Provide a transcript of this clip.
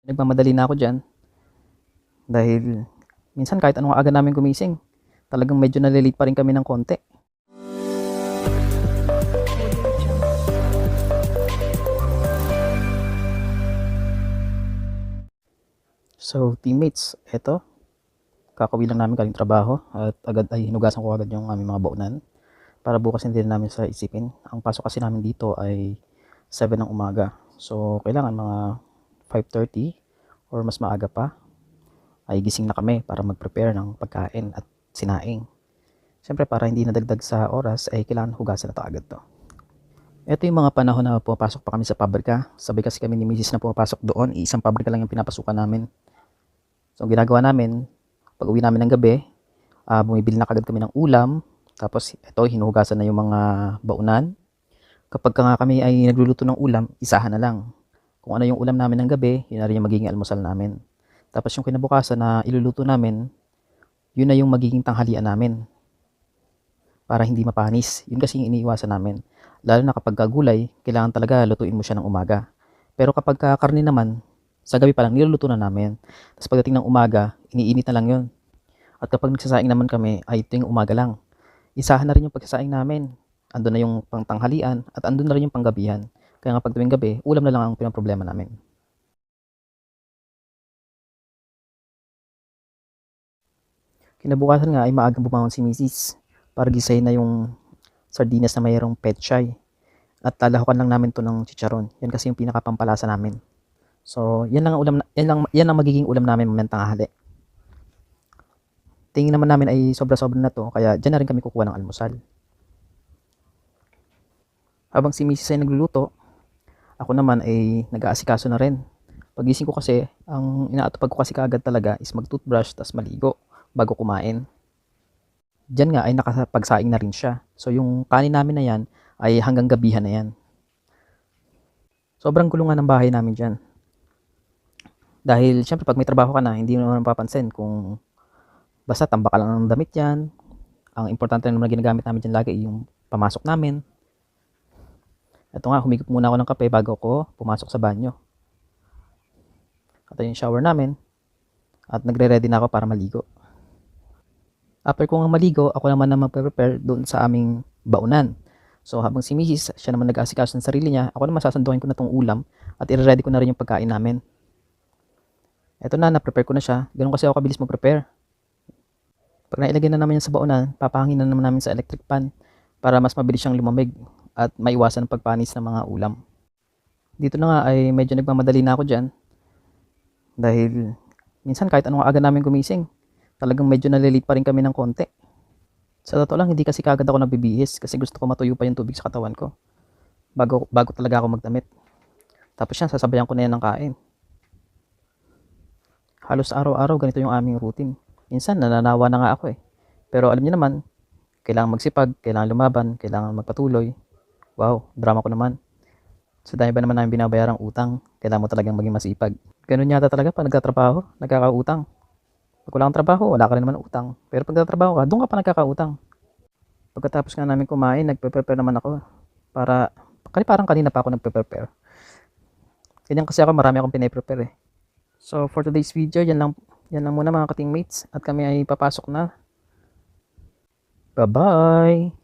Nagmamadali na ako diyan dahil minsan kahit anong aga namin gumising, talagang medyo nale-late pa rin kami ng konti. So teammates, eto, kakauwi lang namin galing trabaho at agad ay hinugasan ko agad yung aming mga baunan para bukas hindi na namin sa isipin. Ang pasok kasi namin dito ay 7 ng umaga. So kailangan mga 5:30 or mas maaga pa ay gising na kami para mag-prepare ng pagkain at sinaing. Siyempre para hindi nadagdag sa oras ay kailangan hugasan na to agad to. Ito yung mga panahon na pumapasok pa kami sa pabrika. Sabay kasi kami ni Mrs. na pumapasok doon. Isang pabrika lang yung pinapasukan namin. So ang ginagawa namin, pag uwi namin ng gabi, bumibili na kagad kami ng ulam. Tapos ito, hinuhugasan na yung mga baunan. Kapag nga kami ay nagluluto ng ulam, isahan na lang. Kung ano yung ulam namin ng gabi, yun na rin yung magiging almusal namin. Tapos yung kinabukasan na iluluto namin, yun na yung magiging tanghalian namin. Para hindi mapanis. Yun kasi yung iniiwasan namin. Lalo na kapag gulay, kailangan talaga lutuin mo siya ng umaga. Pero kapag karne naman, sa gabi pa lang niluluto na namin. Tapos pagdating ng umaga, iniinit na lang yun. At kapag nagsasaing naman kami, ay ito yung umaga lang. Isahan na rin yung pagsasaing namin. Andun na yung pangtanghalian at andun na rin yung panggabihan. Kaya nga pag tuwing gabi, ulam na lang ang pinaproblema namin. Kinabukasan nga ay maagang bumangon si Mrs. para gisayin na yung sardinas na mayroong petchay. At lalahukan lang namin to ng chicharon. Yan kasi yung pinakapampalasa namin. So, yan lang ang ulam, yan ang magiging ulam namin mamayang tanghali. Tingin naman namin ay sobra-sobra na to, kaya diyan na rin kami kukuha ng almusal. Habang si Mrs. ay nagluluto, ako naman ay nag-aasikaso na rin. Pagising ko kasi, ang inaatupag ko kasi kaagad talaga is mag-toothbrush tas maligo bago kumain. Diyan nga ay nakapagsaing na rin siya. So yung kanin namin na yan ay hanggang gabihan na yan. Sobrang gulungan ng bahay namin dyan. Dahil syempre pag may trabaho ka na, hindi mo naman papansin kung basta tambak ka lang ng damit yan. Ang importante naman na ginagamit namin dyan lagi yung pamasok namin. Ito nga, humigop muna ako ng kape bago ko pumasok sa banyo. Ito yung shower namin. At nagre-ready na ako para maligo. After ko nga maligo, ako naman na mag-prepare doon sa aming baunan. So habang si Mrs. siya naman nag-aasikaso ng sarili niya, ako naman sasandukin ko na tong ulam at i-ready ko na rin yung pagkain namin. Ito na, na-prepare ko na siya. Ganun kasi ako kabilis mag-prepare. Pag nailagay na naman yan sa baunan, papahangin na naman namin sa electric pan para mas mabilis siyang lumamig at maiwasan ang pagpanis ng mga ulam. Dito na nga ay medyo nagmamadali na ako dyan dahil minsan kahit anong aga namin gumising, talagang medyo nalilate pa rin kami ng konti. Sa totoo lang, hindi kasi kagad ako nagbibihis kasi gusto ko matuyo pa yung tubig sa katawan ko bago talaga ako magdamit. Tapos yan, sasabayan ko na yan ng kain. Halos araw-araw ganito yung aming routine. Minsan nananawa na nga ako eh. Pero alam niyo naman, kailangan magsipag, kailangan lumaban, kailangan magpatuloy. Wow, drama ko naman. Sa dami ba naman namin binabayarang utang, kailangan mo talagang maging masipag. Ganun yata talaga pag nagtatrabaho, nagkakautang. Pag wala kang trabaho, wala ka rin naman utang. Pero pag nagtatrabaho ka, doon ka pa nagkakautang. Pagkatapos nga namin kumain, nagpe-prepare naman ako para, parang kanina pa ako nagpe-prepare. Ganyan kasi ako, marami akong pine-prepare eh. So for today's video, yan lang muna mga ka-teammates at kami ay papasok na. Bye-bye!